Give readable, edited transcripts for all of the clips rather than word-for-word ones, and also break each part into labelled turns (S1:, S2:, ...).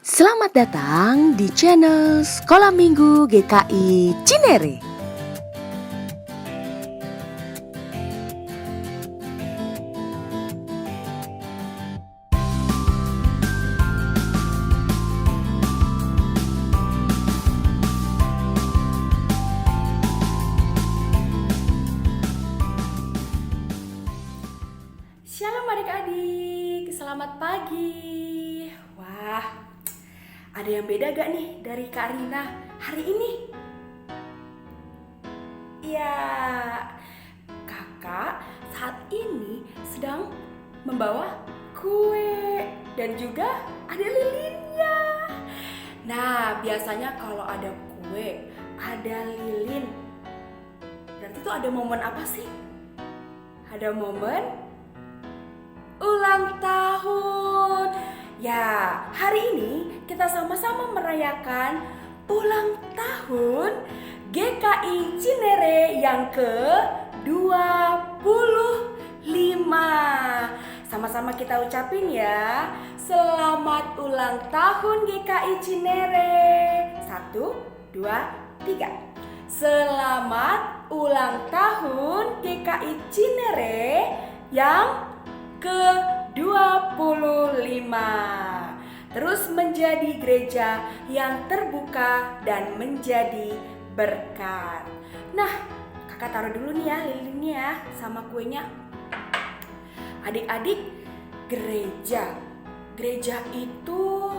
S1: Selamat datang di channel Sekolah Minggu GKI Cinere.
S2: Shalom adik-adik, selamat pagi. Wah, ada yang beda gak nih dari Kak Rina hari ini? Ya, kakak saat ini sedang membawa kue dan juga ada lilinnya. Nah, biasanya kalau ada kue, ada lilin, berarti itu ada momen apa sih? Ada momen ulang tahun. Ya, hari ini kita sama-sama merayakan ulang tahun GKI Cinere yang ke-25. Sama-sama kita ucapin ya. Selamat ulang tahun GKI Cinere. 1, 2, 3. Selamat ulang tahun GKI Cinere yang ke-25. Terus menjadi gereja yang terbuka dan menjadi berkat. Nah, kakak taruh dulu nih ya lilinnya ya sama kuenya. Adik-adik, gereja itu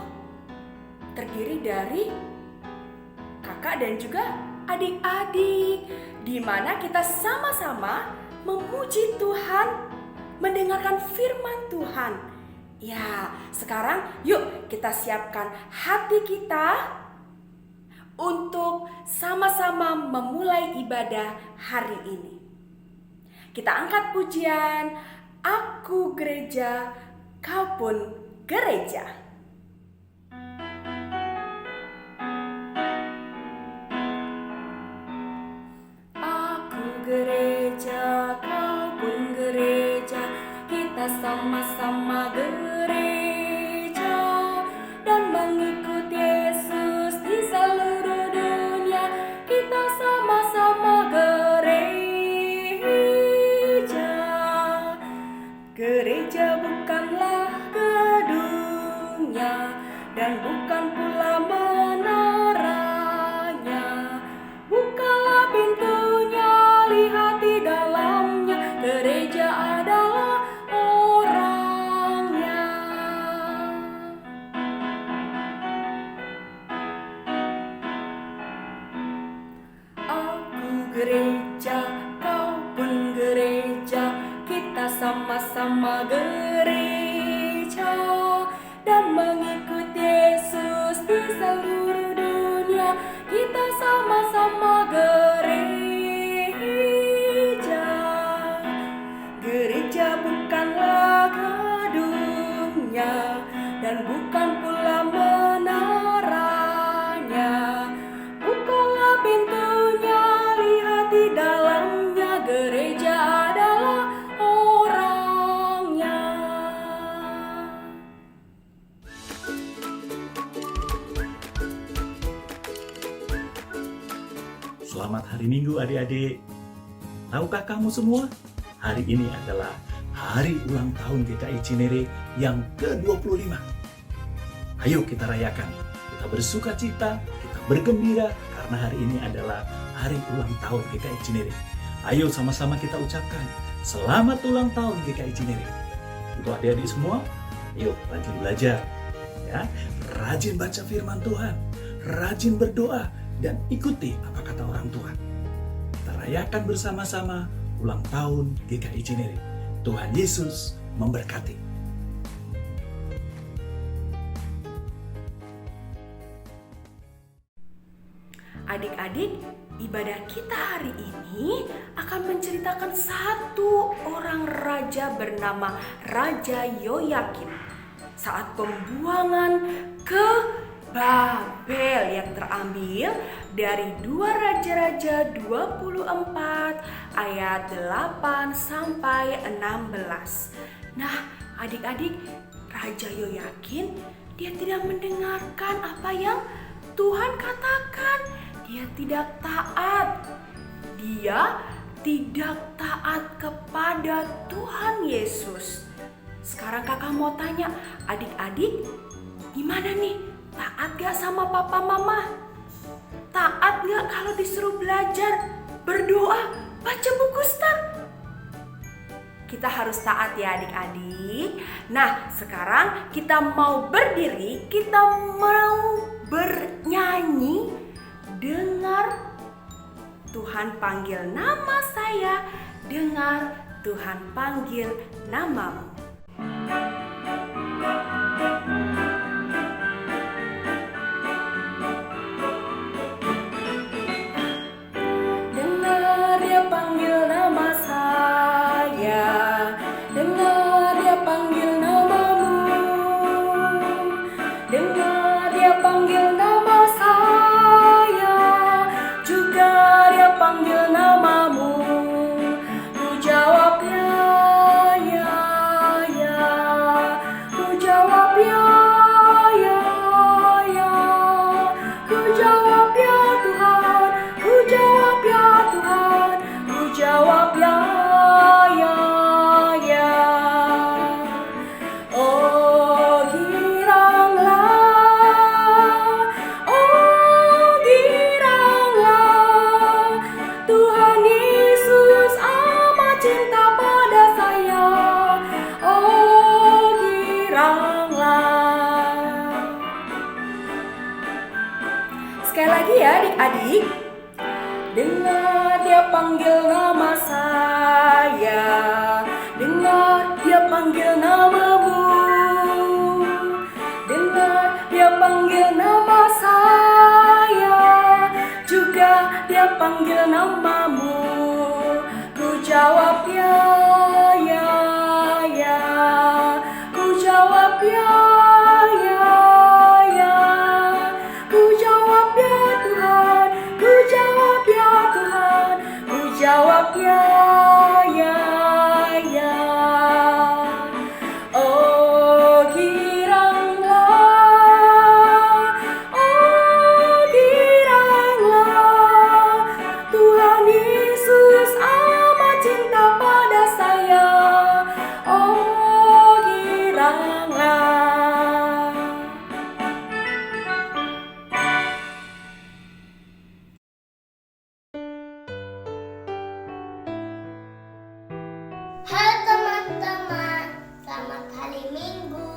S2: terdiri dari kakak dan juga adik-adik, di mana kita sama-sama memuji Tuhan, mendengarkan firman Tuhan. Ya, sekarang yuk kita siapkan hati kita untuk sama-sama memulai ibadah hari ini. Kita angkat pujian, aku gereja, kau pun gereja. Aku gereja, kau pun gereja, kita sama-sama gereja dan mengikut Yesus di seluruh dunia. Kita sama-sama gereja. Gereja bukanlah gedungnya dan bukan pula menaranya. Bukalah pintunya, lihat di dalamnya. Gereja adalah orangnya. Aku gereja, kau pun gereja, kita sama-sama gereja dan mengikut Yesus di seluruh dunia. Kita sama-sama gereja. Gereja bukanlah gedungnya dan bukan pula menaranya. Bukalah pintunya, lihat di dalamnya. Gereja adalah orangnya.
S3: Selamat hari Minggu adik-adik. Tahukah kamu semua? Hari ini adalah hari ulang tahun GKI Cinere yang ke-25. Ayo kita rayakan. Kita bersuka cita, kita bergembira karena hari ini adalah hari ulang tahun GKI Cinere. Ayo sama-sama kita ucapkan selamat ulang tahun GKI Cinere. Untuk adik-adik semua, ayo rajin belajar, ya, rajin baca firman Tuhan, rajin berdoa, dan ikuti apa kata orang tua. Kita rayakan bersama-sama ulang tahun GKI Cinere. Tuhan Yesus memberkati.
S2: Adik-adik, ibadah kita hari ini akan menceritakan satu orang raja bernama Raja Yoyakim saat pembuangan ke Babel yang terambil dari 2 Raja-Raja 24 ayat 8 sampai 16. Nah, adik-adik, Raja Yoyakim dia tidak mendengarkan apa yang Tuhan katakan. Dia tidak taat. Dia tidak taat kepada Tuhan Yesus. Sekarang kakak mau tanya, adik-adik gimana nih? Taat gak sama papa mama? Taat gak kalau disuruh belajar, berdoa, baca buku start? Kita harus taat ya adik-adik. Nah sekarang kita mau berdiri, kita mau bernyanyi. Dengar Tuhan panggil nama saya, dengar Tuhan panggil namamu. Dengar dia panggil nama saya, dengar dia panggil namamu. Dengar dia panggil nama saya, juga dia panggil namamu. Ku jawab ya, ya. Ku jawab ya, ya. Ku jawab ya Tuhan, ku jawab ya Tuhan, ku jawab ya, ya. Oh giranglah, Tuhan Yesus amat cinta pada saya. Oh giranglah. Sekali lagi ya adik-adik. Dengar dia panggil nama saya, dengar dia panggil namamu. Dengar dia panggil nama saya, juga dia panggil namamu. Ku jawab ya, ya. Ku jawab ya, ya. Ku jawab ya Tuhan, ku jawab ya Tuhan, ku jawab ya, ya. Oh giranglah, Tuhan Yesus amat cinta pada saya. Oh giranglah.
S4: Halo teman-teman, selamat hari Minggu.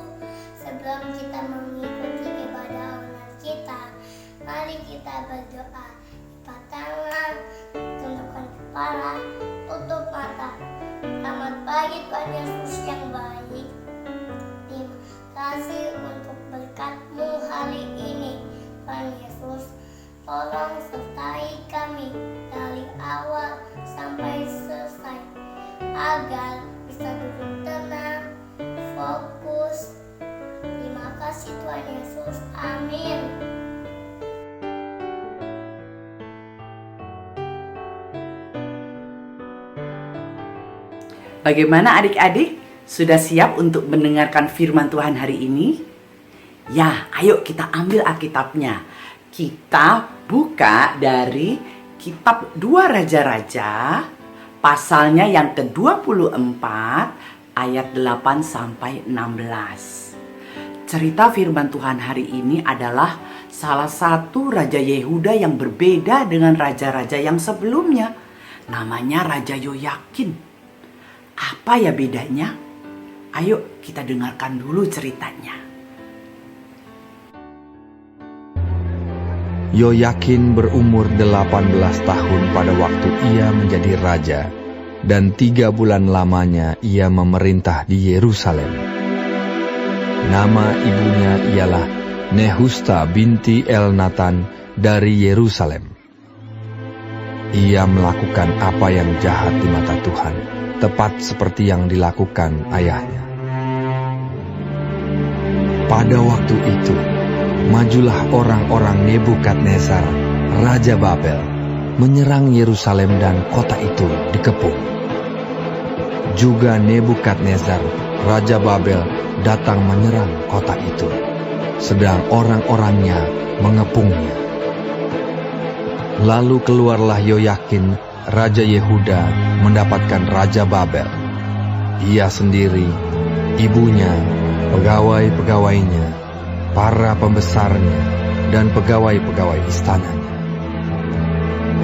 S4: Sebelum kita mengikuti ibadah online kita, mari kita berdoa. Lipat tangan, tundukkan kepala, tutup mata. Selamat pagi Tuhan Yesus yang baik. Terima kasih untuk berkat-Mu hari ini. Tuhan Yesus, tolong sertai kami dari awal sampai selesai, agar bisa duduk tenang, fokus. Terima kasih Tuhan Yesus. Amin.
S5: Bagaimana adik-adik? Sudah siap untuk mendengarkan firman Tuhan hari ini? Ya, ayo kita ambil Alkitabnya. Kita buka dari kitab 2 Raja-Raja, pasalnya yang ke-24 ayat 8 sampai 16. Cerita firman Tuhan hari ini adalah salah satu raja Yehuda yang berbeda dengan raja-raja yang sebelumnya. Namanya Raja Yoyakin. Apa ya bedanya? Ayo kita dengarkan dulu ceritanya.
S6: Yoyakin berumur 18 tahun pada waktu ia menjadi raja, dan 3 bulan lamanya ia memerintah di Yerusalem. Nama ibunya ialah Nehusta binti Elnatan dari Yerusalem. Ia melakukan apa yang jahat di mata Tuhan, tepat seperti yang dilakukan ayahnya. Pada waktu itu, majulah orang-orang Nebukadnezar, Raja Babel, menyerang Yerusalem dan kota itu dikepung. Juga Nebukadnezar, Raja Babel, datang menyerang kota itu. sedang orang-orangnya mengepungnya. Lalu keluarlah Yoyakin, Raja Yehuda, mendapatkan Raja Babel. Ia sendiri, ibunya, pegawai-pegawainya, para pembesarnya, dan pegawai-pegawai istananya.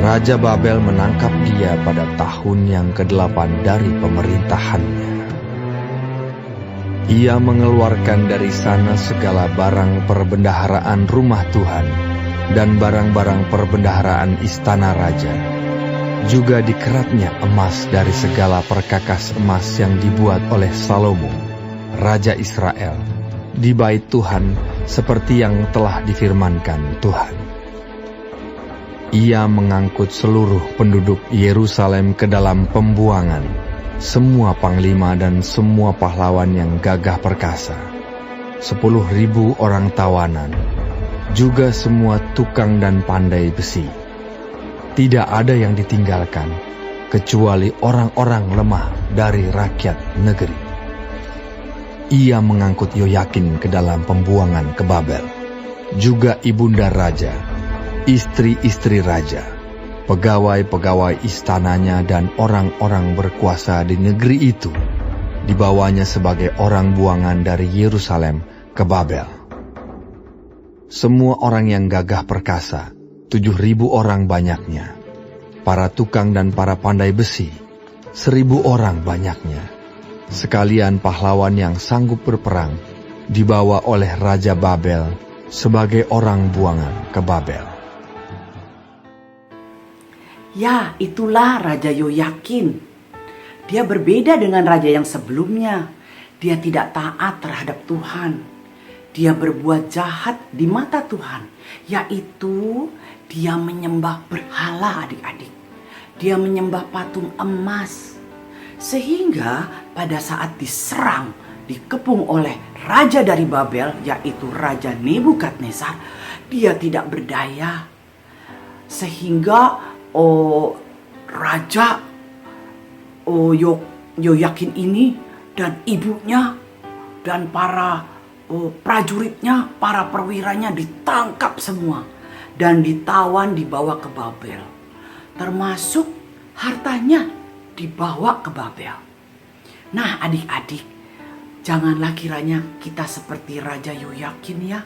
S6: Raja Babel menangkap dia pada tahun yang ke-8 dari pemerintahannya. Ia mengeluarkan dari sana segala barang perbendaharaan rumah Tuhan dan barang-barang perbendaharaan istana raja. Juga dikeratnya emas dari segala perkakas emas yang dibuat oleh Salomo, Raja Israel, di bait Tuhan seperti yang telah difirmankan Tuhan. Ia mengangkut seluruh penduduk Yerusalem ke dalam pembuangan, semua panglima dan semua pahlawan yang gagah perkasa, 10.000 orang tawanan, juga semua tukang dan pandai besi. Tidak ada yang ditinggalkan, kecuali orang-orang lemah dari rakyat negeri. Ia mengangkut Yoyakin ke dalam pembuangan ke Babel, juga ibunda raja, istri-istri raja, pegawai-pegawai istananya dan orang-orang berkuasa di negeri itu, dibawanya sebagai orang buangan dari Yerusalem ke Babel. Semua orang yang gagah perkasa, 7.000 orang banyaknya. Para tukang dan para pandai besi, 1.000 orang banyaknya. Sekalian pahlawan yang sanggup berperang, dibawa oleh Raja Babel sebagai orang buangan ke Babel.
S5: Ya, itulah Raja Yoyakin. Dia berbeda dengan raja yang sebelumnya. Dia tidak taat terhadap Tuhan. Dia berbuat jahat di mata Tuhan, yaitu dia menyembah berhala, adik-adik. Dia menyembah patung emas. Sehingga pada saat diserang, dikepung oleh raja dari Babel, yaitu Raja Nebukadnezar, dia tidak berdaya. Sehingga Raja Yoyakin ini dan ibunya dan para prajuritnya, para perwiranya ditangkap semua dan ditawan, dibawa ke Babel. Termasuk hartanya dibawa ke Babel. Nah, adik-adik, janganlah kiranya kita seperti Raja Yoyakin ya.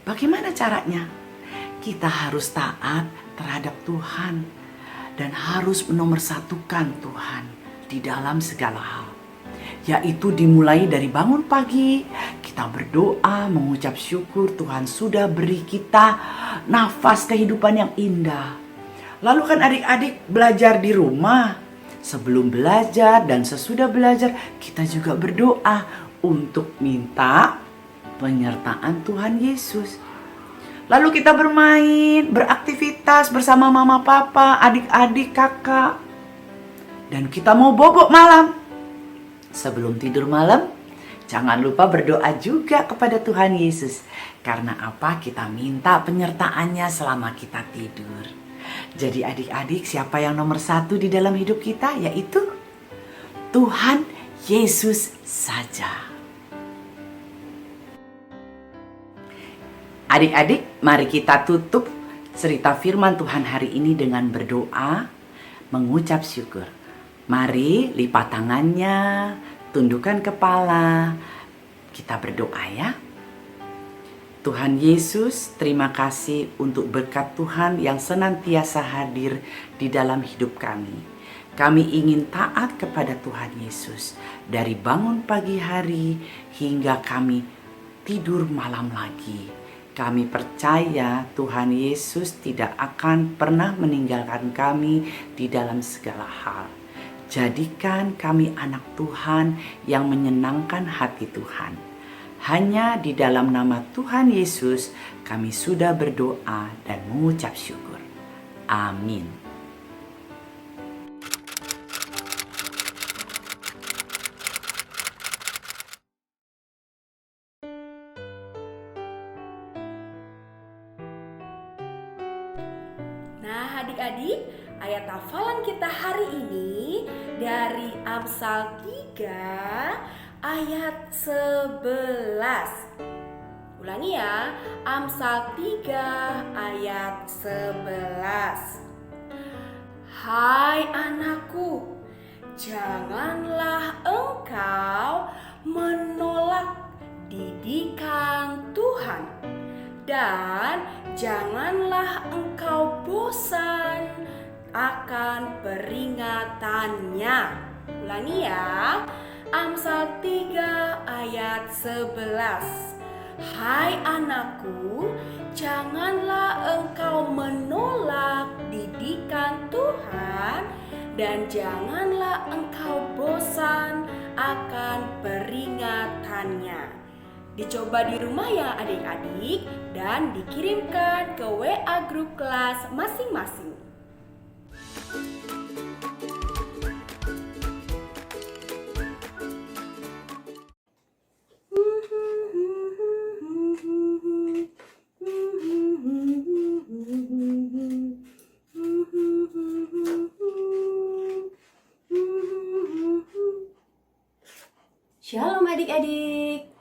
S5: Bagaimana caranya? Kita harus taat terhadap Tuhan dan harus menomorsatukan Tuhan di dalam segala hal. Yaitu dimulai dari bangun pagi, kita berdoa, mengucap syukur Tuhan sudah beri kita nafas kehidupan yang indah. Lalu kan adik-adik belajar di rumah. Sebelum belajar dan sesudah belajar, kita juga berdoa untuk minta penyertaan Tuhan Yesus. Lalu kita bermain, beraktivitas bersama mama, papa, adik-adik, kakak. Dan kita mau bobok malam. Sebelum tidur malam, jangan lupa berdoa juga kepada Tuhan Yesus. Karena apa? Kita minta penyertaannya selama kita tidur. Jadi adik-adik, siapa yang nomor 1 di dalam hidup kita? Yaitu Tuhan Yesus saja. Adik-adik, mari kita tutup cerita firman Tuhan hari ini dengan berdoa, mengucap syukur. Mari lipat tangannya, tundukkan kepala, kita berdoa ya. Tuhan Yesus, terima kasih untuk berkat Tuhan yang senantiasa hadir di dalam hidup kami. Kami ingin taat kepada Tuhan Yesus dari bangun pagi hari hingga kami tidur malam lagi. Kami percaya Tuhan Yesus tidak akan pernah meninggalkan kami di dalam segala hal. Jadikan kami anak Tuhan yang menyenangkan hati Tuhan. Hanya di dalam nama Tuhan Yesus kami sudah berdoa dan mengucap syukur. Amin.
S2: Nah, adik-adik, ayat hafalan kita hari ini dari Amsal 3 ayat 11. Ulangi ya, Amsal 3 ayat 11. Hai anakku, janganlah engkau menolak didikan Tuhan, dan janganlah engkau bosan akan peringatannya. Ulangi ya, Amsal 3 ayat 11. Hai anakku, janganlah engkau menolak didikan Tuhan, dan janganlah engkau bosan akan peringatannya. Dicoba di rumah ya adik-adik, dan dikirimkan ke WA grup kelas masing-masing.
S7: Shalom adik-adik.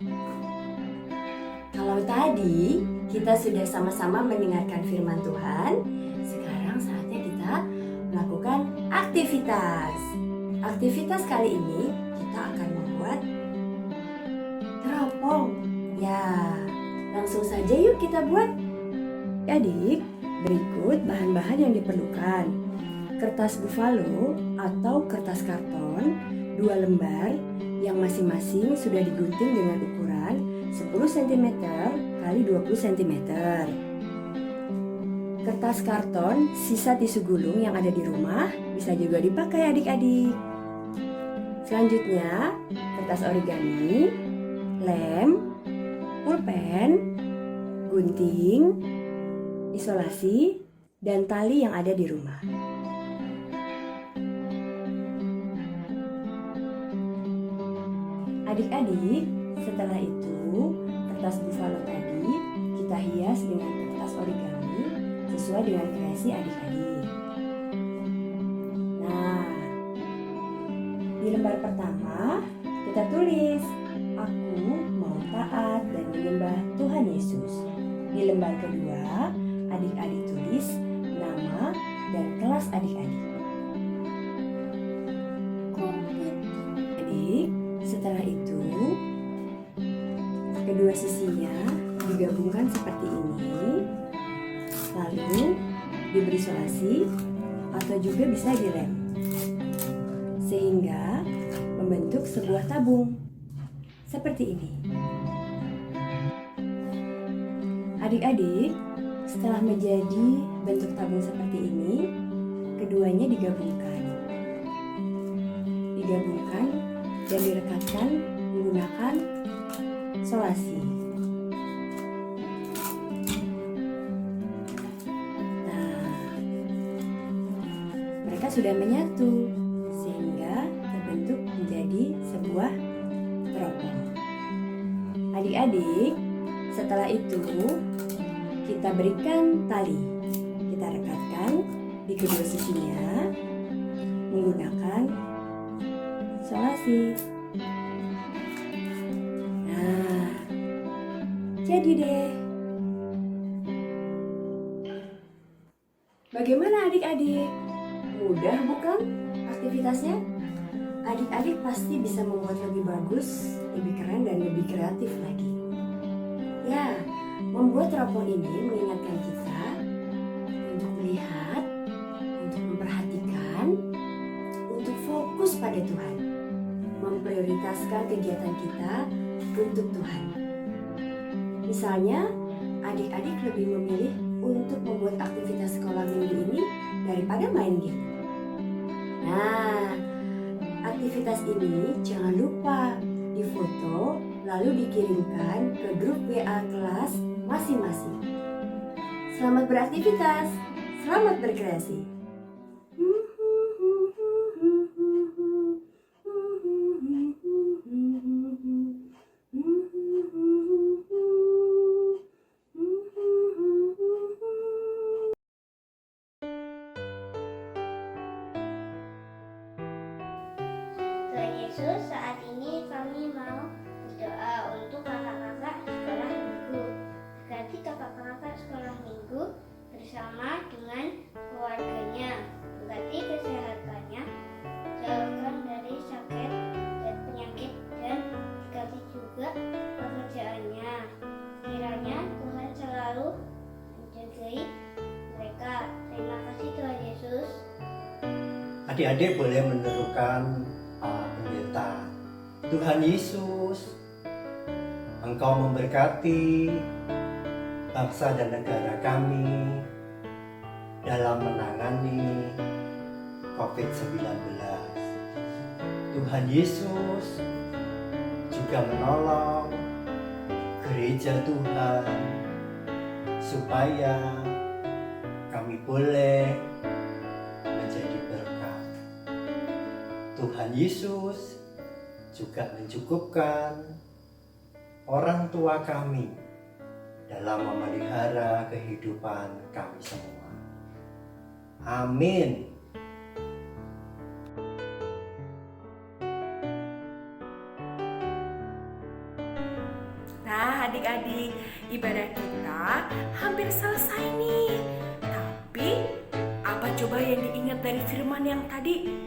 S7: Kalau tadi kita sudah sama-sama mendengarkan firman Tuhan, sekarang saatnya kita melakukan aktivitas. Aktivitas kali ini kita akan membuat teropong. Ya, langsung saja yuk kita buat. Adik, berikut bahan-bahan yang diperlukan. Kertas buffalo atau kertas karton 2 lembar yang masing-masing sudah digunting dengan ukuran 10 cm x 20 cm. Kertas karton sisa tisu gulung yang ada di rumah bisa juga dipakai adik-adik. Selanjutnya, kertas origami, lem, pulpen, gunting, isolasi, dan tali yang ada di rumah. Adik-adik, setelah itu kertas buffalo tadi kita hias dengan kertas origami sesuai dengan kreasi adik-adik. Nah, di lembar pertama kita tulis, aku mau taat dan menyembah Tuhan Yesus. Di lembar kedua, adik-adik tulis nama dan kelas adik-adik. Adik, setelah itu kedua sisinya digabungkan seperti ini, lalu diberi isolasi atau juga bisa direm, sehingga membentuk sebuah tabung seperti ini. Adik-adik, setelah menjadi bentuk tabung seperti ini, keduanya digabungkan dan direkatkan menggunakan solasi. Nah, mereka sudah menyatu sehingga terbentuk menjadi sebuah teropong. Adik-adik, setelah itu kita berikan tali. Kita rekatkan di kedua sisinya menggunakan solasi. Nah, jadi deh. Bagaimana adik-adik? Mudah bukan aktivitasnya? Adik-adik pasti bisa membuat lebih bagus, lebih keren, dan lebih kreatif lagi. Ya, membuat teropong ini mengingatkan kita untuk melihat, untuk memperhatikan, untuk fokus pada Tuhan, memprioritaskan kegiatan kita untuk Tuhan. Misalnya, adik-adik lebih memilih untuk membuat aktivitas sekolah minggu ini daripada main game. Nah, aktivitas ini jangan lupa difoto lalu dikirimkan ke grup WA kelas masing-masing. Selamat beraktivitas, selamat berkreasi.
S4: Tuhan Yesus, saat ini kami mau berdoa untuk kakak-kakak sekolah minggu.
S8: Adik-adik boleh menerukan Pak Pendeta. Tuhan Yesus, Engkau memberkati bangsa dan negara kami dalam menangani COVID-19. Tuhan Yesus juga menolong gereja Tuhan supaya kami boleh menjadi berkat. Tuhan Yesus juga mencukupkan orang tua kami dalam memelihara kehidupan kami semua. Amin.
S2: Nah, adik-adik, ibadah kita hampir selesai nih. Tapi, apa coba yang diingat dari firman yang tadi?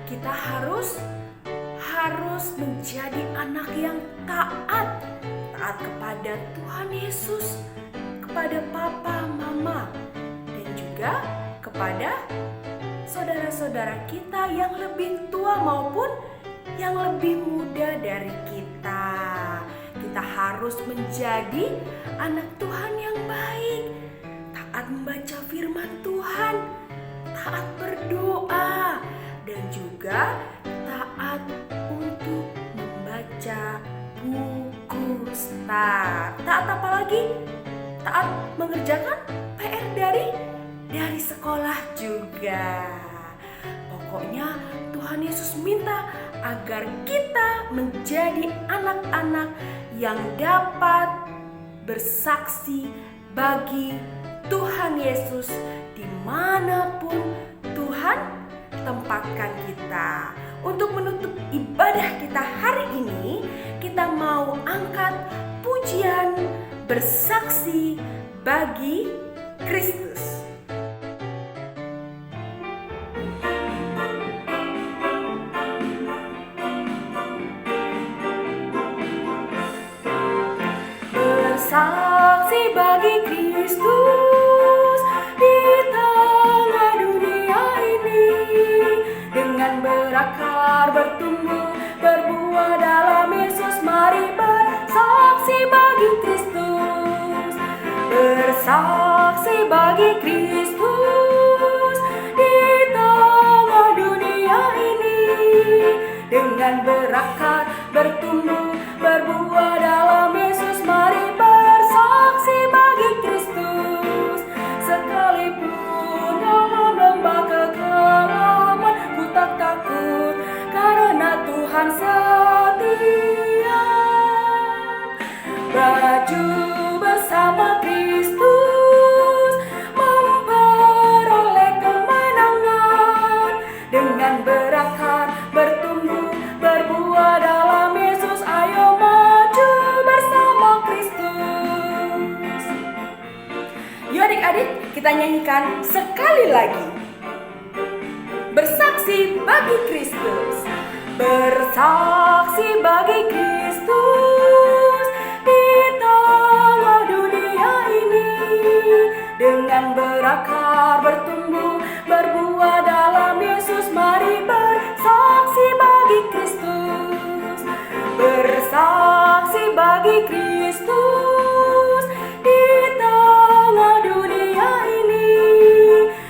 S2: Kita harus menjadi anak yang taat kepada Tuhan Yesus, kepada papa, mama, dan juga kepada saudara-saudara kita yang lebih tua maupun yang lebih muda dari kita. Kita harus menjadi anak Tuhan yang baik, taat membaca firman Tuhan, taat berdoa, dan juga taat untuk membaca buku start. Taat apa lagi? Taat mengerjakan PR dari sekolah juga. Pokoknya Tuhan Yesus minta agar kita menjadi anak-anak yang dapat bersaksi bagi Tuhan Yesus dimanapun Tuhan tempatkan kita. Untuk menutup ibadah kita hari ini, kita mau angkat pujian bersaksi bagi Kristus. Bersaksi bagi Kristus di tengah dunia ini, dengan berakar, bertumbuh, berbuah dalam Yesus. Mari bersaksi bagi Kristus, bersaksi bagi Kristus di tengah dunia ini, dengan berakar, bertumbuh, berbuah dalam Yesus. Mari bersaksi bagi Kristus, sekalipun dalam lembah kekelaman ku tak takut, karena Tuhan setia. Baju bersama Kristus memperoleh kemenangan, dengan berakar, bertumbuh, berbuah dalam Yesus. Ayo maju bersama Kristus. Yuk adik-adik, kita nyanyikan sekali lagi. Bersaksi bagi Kristus, bersaksi bagi Kristus di tengah dunia ini, dengan berakar, bertumbuh, berbuah dalam Yesus. Mari bersaksi bagi Kristus, bersaksi bagi Kristus di tengah dunia ini,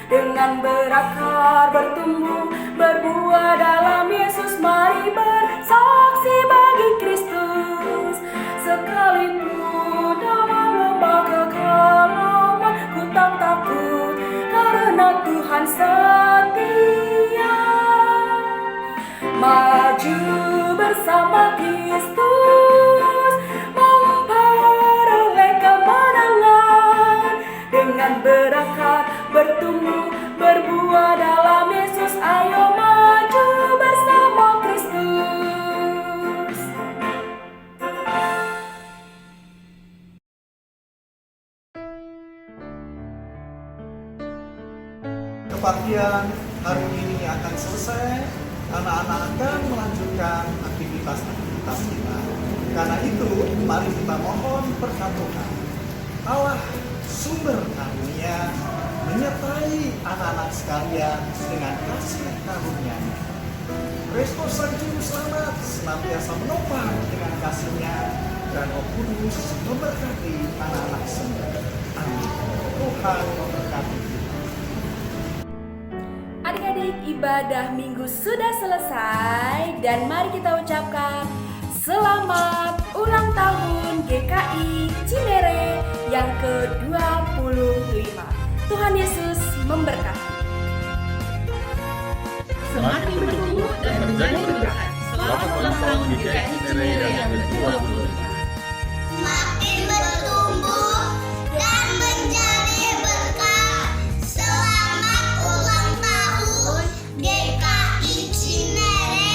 S2: dengan berakar, bertumbuh, berbuah dalam Yesus. Mari bersaksi bagi Kristus, sekalipun dalam lembah kekelaman ku tak takut, karena Tuhan setia. Maju bersama Kristus, memperoleh kemenangan, dengan berakar, bertumbuh, berbuah dalam Yesus. Ayo maju bersama Kristus.
S9: Kebaktian hari ini akan selesai, anak-anak akan melanjutkan aktivitas-aktivitas kita. Karena itu, mari kita mohon berkat Tuhan. Allah sumber karunia menyertai anak-anak sekalian dengan kasih karunia-Nya. Kristus Sang Juru Selamat senantiasa menopang dengan kasih-Nya dan Roh Kudus memberkati anak-anak semua. Amin. Tuhan memberkati kita.
S2: Adik-adik, ibadah minggu sudah selesai dan mari kita ucapkan selamat ulang tahun GKI Cinere yang ke-25. Tuhan Yesus memberkati.
S10: Semakin bertumbuh dan menjadi berkat. Selamat ulang tahun GKI Cinere yang ke-25.
S4: Makin bertumbuh dan menjadi berkat. Selamat ulang tahun GKI Cinere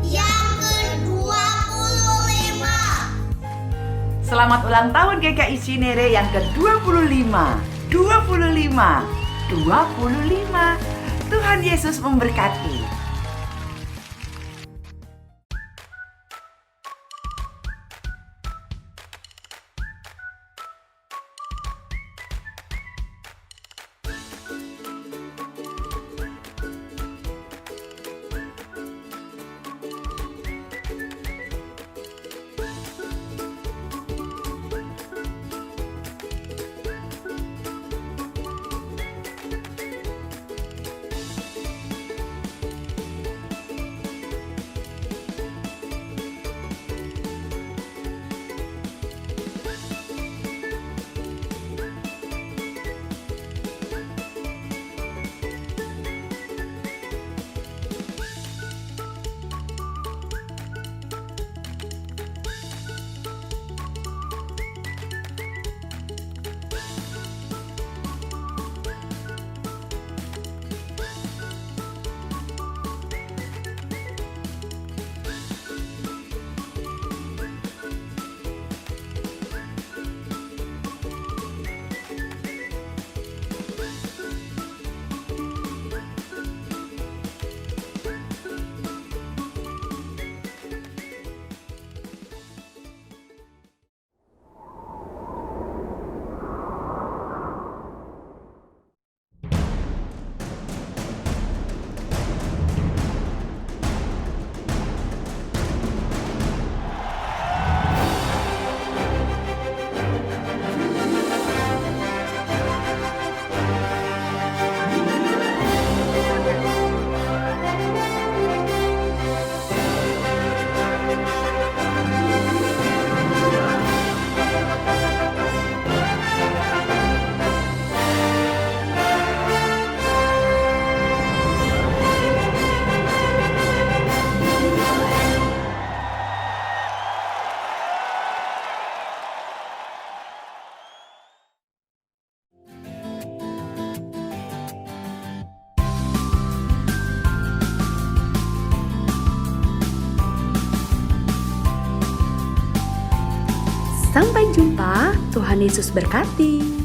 S4: yang ke-25.
S5: Selamat ulang tahun GKI Cinere yang ke-25. 25. Tuhan Yesus memberkati.
S1: Sampai jumpa, Tuhan Yesus berkati.